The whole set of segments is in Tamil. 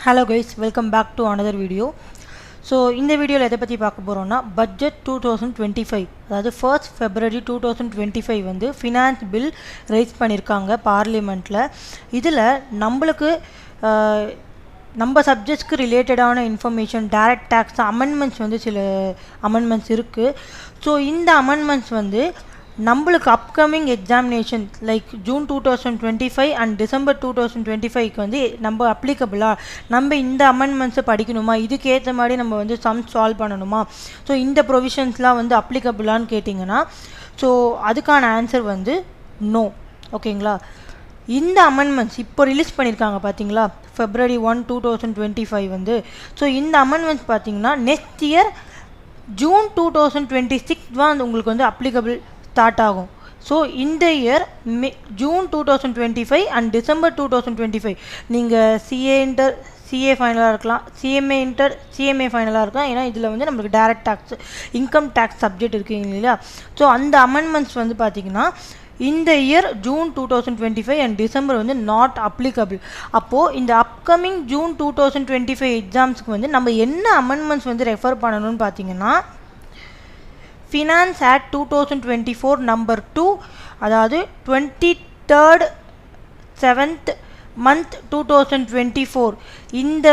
Hello guys, welcome back to another video. So இந்த வீடியோல எதை பத்தி பார்க்க போறோம்னா பட்ஜெட் 2025 அதாவது 1st February 2025 வந்து ஃபினான்ஸ் பில் ரைஸ் பண்ணிருக்காங்க பார்லிமென்ட்ல. இதுல நம்மளுக்கு நம்ம சப்ஜெக்ட்ஸ்க்கு ரிலேட்டடான இன்ஃபர்மேஷன் டைரக்ட் டாக்ஸ் அமெண்ட்மெண்ட்ஸ் வந்து சில அமெண்ட்மெண்ட்ஸ் இருக்கு. ஸோ இந்த அமெண்ட்மெண்ட்ஸ் வந்து நம்மளுக்கு upcoming examination like June 2025 and December 2025க்கு வந்து நம்ம அப்ளிகபிளாக நம்ம இந்த அமெண்ட்மெண்ட்ஸை படிக்கணுமா, இதுக்கேற்ற மாதிரி நம்ம வந்து சால்வ் பண்ணணுமா, ஸோ இந்த ப்ரொவிஷன்ஸ்லாம் வந்து அப்ளிகபிளான்னு கேட்டிங்கன்னா ஸோ அதுக்கான ஆன்சர் வந்து நோ. ஓகேங்களா, இந்த அமெண்ட்மெண்ட்ஸ் இப்போ ரிலீஸ் பண்ணியிருக்காங்க பார்த்தீங்களா, February 1, 2025 வந்து. ஸோ இந்த அமெண்ட்மெண்ட்ஸ் பார்த்தீங்கன்னா நெக்ஸ்ட் இயர் ஜூன் 2026 தான் உங்களுக்கு வந்து அப்ளிகபிள் ஸ்டார்ட் ஆகும். ஸோ இந்த இயர் ஜூன் 2025 அண்ட் டிசம்பர் 2025 நீங்கள் சிஏ ஃபைனலாக இருக்கலாம், சிஎம்ஏ ஃபைனலாக இருக்கலாம். ஏன்னா இதில் வந்து நம்மளுக்கு direct tax income tax subject இருக்குங்க இல்லையா. ஸோ அந்த அமெண்ட்மெண்ட்ஸ் வந்து பார்த்திங்கன்னா இந்த இயர் ஜூன் 2025 அண்ட் டிசம்பர் வந்து நாட் அப்ளிகபிள். அப்போது இந்த அப்கமிங் ஜூன் 2025 எக்ஸாம்ஸ்க்கு வந்து நம்ம என்ன அமெண்ட்மெண்ட்ஸ் வந்து ரெஃபர் பண்ணணும்னு பார்த்தீங்கன்னா ஃபினான்ஸ் ஆக்ட் 2024 நம்பர் 2 அதாவது 23rd 7th month 2024 இந்த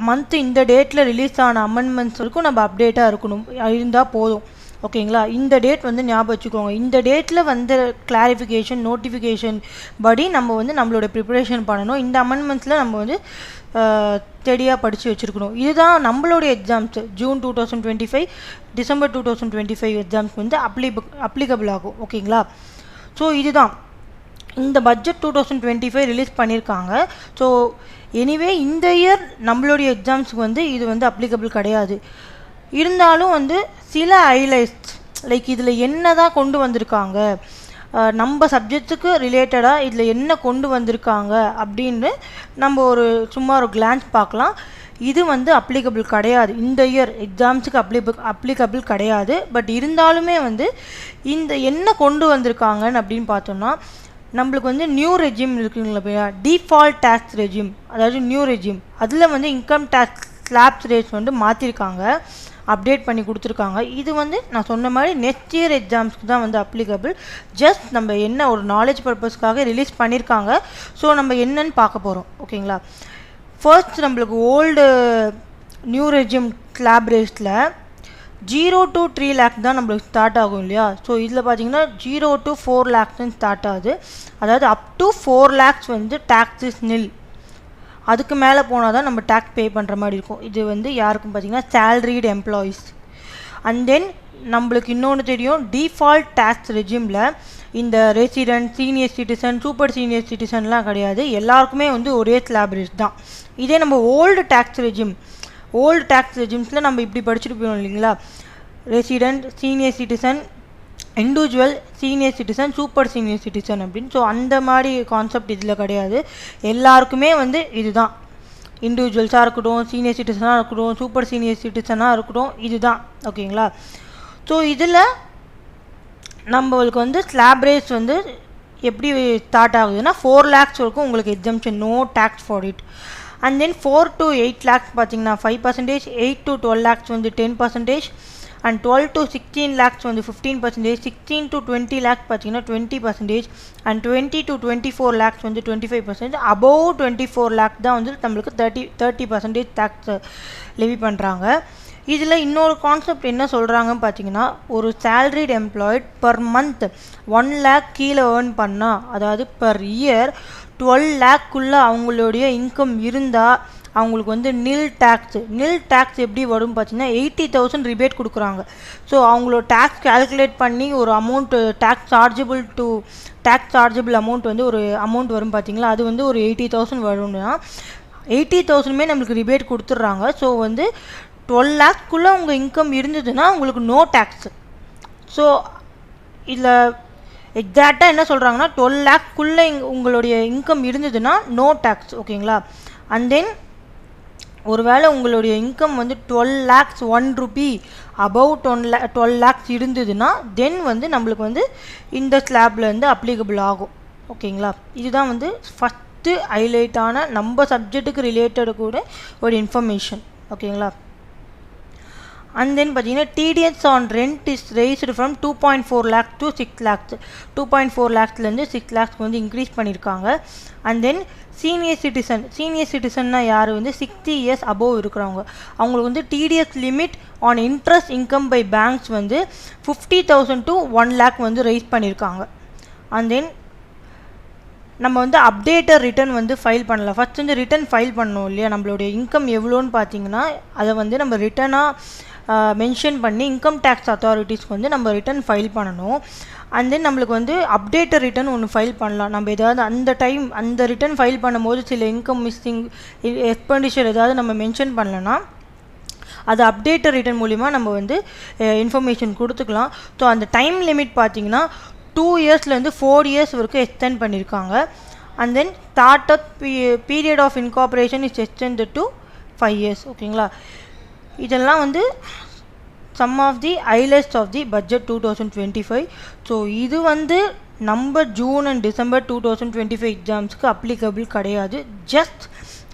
மந்த் இந்த டேட்டில் ரிலீஸ் ஆன அமெண்ட்மெண்ட்ஸ் வரைக்கும் நம்ம அப்டேட்டாக இருந்தால் போதும். ஓகேங்களா, இந்த டேட் வந்து ஞாபகம் வச்சுக்கோங்க. இந்த டேட்டில் வந்து கிளாரிஃபிகேஷன் நோட்டிஃபிகேஷன் படி நம்ம வந்து நம்மளோட ப்ரிப்பரேஷன் பண்ணணும். இந்த அமெண்ட்மெண்ட்ஸில் நம்ம வந்து ஸ்டடியாக படித்து வச்சுருக்கணும். இதுதான் நம்மளுடைய எக்ஸாம்ஸ் ஜூன் 2025 டிசம்பர் 2025 எக்ஸாம்ஸ் வந்து அப்ளிகபிள் ஆகும். ஓகேங்களா, ஸோ இதுதான் இந்த பட்ஜெட் 2025 ரிலீஸ் பண்ணியிருக்காங்க. ஸோ எனிவே இந்த இயர் நம்மளுடைய எக்ஸாம்ஸுக்கு வந்து இது வந்து அப்ளிகபிள் கிடையாது. இருந்தாலும் வந்து சில ஹைலைட்ஸ் லைக் இதில் என்ன தான் கொண்டு வந்திருக்காங்க, நம்ம சப்ஜெக்ட்டுக்கு ரிலேட்டடாக இதில் என்ன கொண்டு வந்திருக்காங்க அப்படின்னு நம்ம சும்மா ஒரு கிளான்ஸ் பார்க்கலாம். இது வந்து அப்ளிகபிள் கிடையாது, இந்த இயர் எக்ஸாம்ஸுக்கு அப்ளிகபிள் கிடையாது. பட் இருந்தாலுமே வந்து இந்த என்ன கொண்டு வந்திருக்காங்கன்னு அப்படின்னு பார்த்தோம்னா நம்மளுக்கு வந்து நியூ ரெஜிம் இருக்குங்களா, டிஃபால்ட் டேக்ஸ் ரெஜிம், அதாவது நியூ ரெஜிம் அதில் வந்து இன்கம் டேக்ஸ் ஸ்லாப்ஸ் ரேட்ஸ் வந்து மாற்றிருக்காங்க, அப்டேட் பண்ணி கொடுத்துருக்காங்க. இது வந்து நான் சொன்ன மாதிரி நெக்ஸ்ட் இயர் எக்ஸாம்ஸ்க்கு தான் வந்து அப்ளிகபிள். ஜஸ்ட் நம்ம என்ன ஒரு நாலேஜ் பர்பஸ்க்காக ரிலீஸ் பண்ணியிருக்காங்க. ஸோ நம்ம என்னன்னு பார்க்க போகிறோம். ஓகேங்களா, ஃபர்ஸ்ட் நம்மளுக்கு ஓல்டு நியூ ரெஜிம் ஸ்லாப் ரேட்ஸில் 0 to 3 lakh தான் நம்மளுக்கு ஸ்டார்ட் ஆகும் இல்லையா. ஸோ இதில் பார்த்தீங்கன்னா 0 to 4 lakhs ஸ்டார்ட் ஆகுது. அதாவது அப் டு 4 lakhs வந்து டாக்ஸஸ் நில், அதுக்கு மேலே போனால் தான் நம்ம டேக்ஸ் பே பண்ணுற மாதிரி இருக்கும். இது வந்து யாருக்கும் பார்த்தீங்கன்னா சேலரிடு எம்ப்ளாயீஸ். அண்ட் தென் நம்மளுக்கு இன்னொன்று தெரியும், டிஃபால்ட் டேக்ஸ் ரெஜிமில் இந்த resident, senior citizen, super senior சிட்டிசன்லாம் கிடையாது, எல்லாருக்குமே வந்து ஒரே ஸ்லாப் ரேட் தான். இதே நம்ம ஓல்டு டேக்ஸ் ரெஜிம்ஸில் நம்ம இப்படி படிச்சுட்டு போயிடும் இல்லைங்களா, resident, senior citizen, individual, senior citizen, super senior citizen அப்படின்னு. ஸோ அந்த மாதிரி கான்செப்ட் இதில் கிடையாது. எல்லாருக்குமே வந்து இதுதான், இண்டிவிஜுவல்ஸாக இருக்கட்டும், சீனியர் சிட்டிசனாக இருக்கட்டும், சூப்பர் சீனியர் சிட்டிசனாக இருக்கட்டும், இதுதான். ஓகேங்களா, ஸோ இதில் நம்மளுக்கு வந்து ஸ்லாப் ரேட்ஸ் வந்து எப்படி ஸ்டார்ட் ஆகுதுன்னா 4 lakhs வரைக்கும் உங்களுக்கு exemption, no tax for it. And then 4 to 8 lakhs பார்த்தீங்கன்னா 5%, 8 to 12 lakhs வந்து 10%, அண்ட் 12 to 16 lakhs வந்து 15%, 16 to 20 lakhs பார்த்தீங்கன்னா 20%, அண்ட் 20 to 24 lakhs வந்து 25%, அபோவ் 24 lakhs தான் வந்து நம்மளுக்கு 30% டேக்ஸ் லெவி பண்ணுறாங்க. இதில் இன்னொரு கான்செப்ட் என்ன சொல்கிறாங்கன்னு பார்த்தீங்கன்னா, ஒரு salaried employed per month 1 lakh கீழே ஏர்ன் பண்ணால், அதாவது பர் இயர் 12 lakhக்குள்ளே அவங்களுடைய இன்கம் இருந்தால் அவங்களுக்கு வந்து நில் டேக்ஸ் எப்படி வரும் பார்த்தீங்கன்னா 80,000 ரிபேட் கொடுக்குறாங்க. ஸோ அவங்களோட டேக்ஸ் கால்குலேட் பண்ணி ஒரு அமௌண்ட் டேக்ஸ் சார்ஜபிள் அமௌண்ட் வந்து ஒரு அமௌண்ட் வரும் பார்த்தீங்களா, அது வந்து ஒரு 80,000 வரும்னா 80,000மே நம்மளுக்கு ரிபேட் கொடுத்துட்றாங்க. ஸோ வந்து 12 lakhக்குள்ளே உங்கள் இன்கம் இருந்ததுன்னா உங்களுக்கு நோ டேக்ஸ். ஸோ இதில் எக்ஸாக்டாக என்ன சொல்கிறாங்கன்னா 12 lakhக்குள்ளே உங்களுடைய இன்கம் இருந்ததுன்னா நோ டேக்ஸ். ஓகேங்களா, அண்ட் தென் ஒருவேளை உங்களுடைய இன்கம் வந்து 12 lakhs 1 rupee அபவ் 12 lakhs இருந்ததுன்னா தென் வந்து நம்மளுக்கு வந்து இந்த ஸ்லாப்ல இருந்து அப்ளிகபிள் ஆகும். ஓகேங்களா, இதுதான் வந்து ஃபஸ்ட் மோஸ்ட் ஹைலைட்டான நம்ம சப்ஜெக்ட்டுக்கு ரிலேட்டடு கூட ஒரு இன்ஃபர்மேஷன். ஓகேங்களா? அண்ட் தென் பார்த்தீங்கன்னா TDS on rent is raised from 2.4 lakh to 6 lakhs. 2.4 lakhsலேருந்து 6 lakhsக்கு வந்து இன்க்ரீஸ் பண்ணியிருக்காங்க. அண்ட் தென் சீனியர் சிட்டிசன்னா யார் வந்து 60 years அபோவ் இருக்கிறவங்க, அவங்களுக்கு வந்து TDS limit on interest income by banks வந்து 50,000 to 1 lakh வந்து ரைஸ் பண்ணியிருக்காங்க. அண்ட் தென் நம்ம வந்து அப்டேட்டர் ரிட்டர்ன் வந்து ஃபைல் பண்ணலாம். ஃபஸ்ட் வந்து ரிட்டர்ன் ஃபைல் பண்ணோம் இல்லையா, நம்மளுடைய இன்கம் எவ்வளோன்னு பார்த்தீங்கன்னா அதை வந்து நம்ம ரிட்டனாக மென்ஷன் பண்ணி இன்கம் டேக்ஸ் அத்தாரிட்டிஸ்க்கு வந்து நம்ம ரிட்டர்ன் ஃபைல் பண்ணணும். அண்ட் தென் நம்மளுக்கு வந்து அப்டேட்டர் ரிட்டர்ன் ஒன்று ஃபைல் பண்ணலாம். நம்ம ஏதாவது அந்த ரிட்டர்ன் ஃபைல் பண்ணும்போது சில இன்கம் மிஸ்ஸிங் எக்ஸ்பெண்டிச்சர் ஏதாவது நம்ம மென்ஷன் பண்ணலன்னா அது அப்டேட்டர் ரிட்டர்ன் மூலிமா நம்ம வந்து இன்ஃபர்மேஷன் கொடுத்துக்கலாம். ஸோ அந்த டைம் லிமிட் பார்த்தீங்கன்னா 2 yearsலேருந்து 4 years வரைக்கும் எக்ஸ்டெண்ட் பண்ணியிருக்காங்க. And then start up period of incorporation is extended to 5 years. ஓகேங்களா? இதெல்லாம் வந்து some of the highlights of the budget 2025. So இது வந்து நம்ம ஜூன் அண்ட் டிசம்பர் 2025 எக்ஸாம்ஸ்க்கு அப்ளிகபிள் கிடையாது. ஜஸ்ட்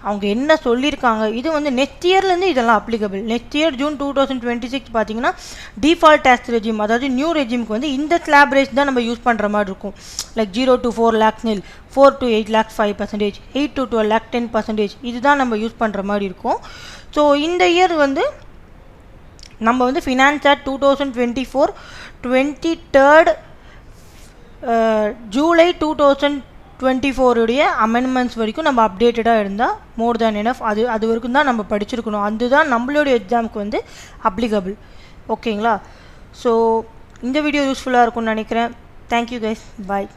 அவங்க என்ன சொல்லியிருக்காங்க, இது வந்து நெக்ஸ்ட் இயர்லேருந்து இதெல்லாம் அப்ளிகபிள். நெக்ஸ்ட் இயர் ஜூன் 2026 பார்த்தீங்கன்னா டிஃபால்ட் டேக்ஸ் ரெஜிம், அதாவது நியூ ரெஜிம்க்கு வந்து இந்த ஸ்லாப் ரேட் தான் நம்ம யூஸ் பண்ணுற மாதிரி இருக்கும். Like 0 to 4 lakh nil, 4 to 8 lakh 5%, 8 to 12 lakh 10%, இதுதான் நம்ம யூஸ் பண்ணுற மாதிரி இருக்கும். ஸோ இந்த இயர் வந்து நம்ம வந்து ஃபினான்ஸ் ஆக்ட் 2024 23rd ஜூலை 2024 உடைய அமெண்ட்மெண்ட்ஸ் வரைக்கும் நம்ம அப்டேட்டடாக இருந்தால் மோர் தேன் எனஃப். அது வரைக்கும் தான் நம்ம படிச்சிருக்கணும். அதுதான் நம்மளுடைய எக்ஸாமுக்கு வந்து அப்ளிகபிள். ஓகேங்களா? ஸோ இந்த வீடியோ யூஸ்ஃபுல்லாக இருக்கும்னு நினைக்கிறேன். தேங்க்யூ கைஸ், பாய்.